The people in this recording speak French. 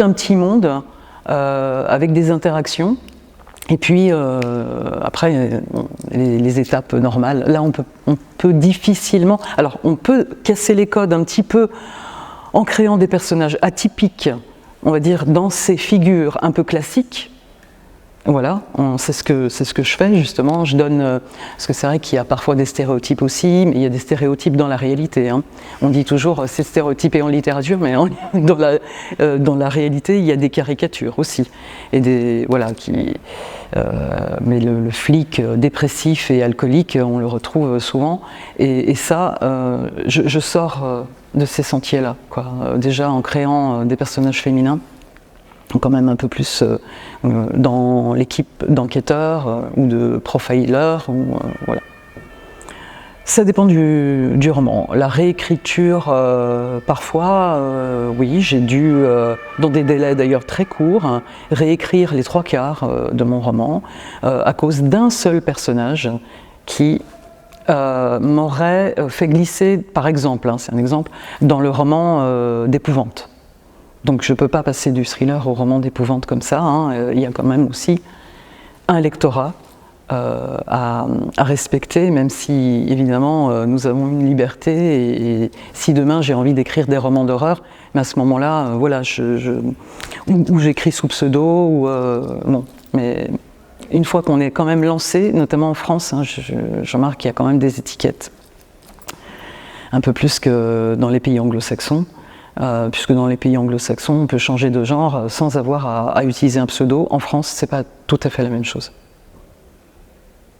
un petit monde avec des interactions. Et puis après, les étapes normales, là on peut difficilement... Alors on peut casser les codes un petit peu en créant des personnages atypiques, on va dire dans ces figures un peu classiques. Voilà, c'est ce que je fais justement, je donne, parce que c'est vrai qu'il y a parfois des stéréotypes aussi, mais il y a des stéréotypes dans la réalité. Hein. On dit toujours c'est stéréotypé en littérature, mais dans la réalité il y a des caricatures aussi. Et voilà, mais le flic dépressif et alcoolique, on le retrouve souvent, et ça, je sors de ces sentiers-là, quoi. Déjà en créant des personnages féminins, quand même un peu plus dans l'équipe d'enquêteurs ou de profilers, voilà. Ça dépend du roman. La réécriture, parfois, oui, j'ai dû, dans des délais d'ailleurs très courts, réécrire les 3/4 de mon roman à cause d'un seul personnage qui m'aurait fait glisser, par exemple, hein, c'est un exemple, dans le roman d'épouvante. Donc je ne peux pas passer du thriller au roman d'épouvante comme ça, hein. Il y a quand même aussi un lectorat à respecter, même si évidemment nous avons une liberté, et si demain j'ai envie d'écrire des romans d'horreur, mais à ce moment-là, voilà, ou j'écris sous pseudo, ou bon, mais une fois qu'on est quand même lancé, notamment en France, hein, je remarque qu'il y a quand même des étiquettes, un peu plus que dans les pays anglo-saxons. Puisque dans les pays anglo-saxons, on peut changer de genre sans avoir à utiliser un pseudo. En France, c'est pas tout à fait la même chose.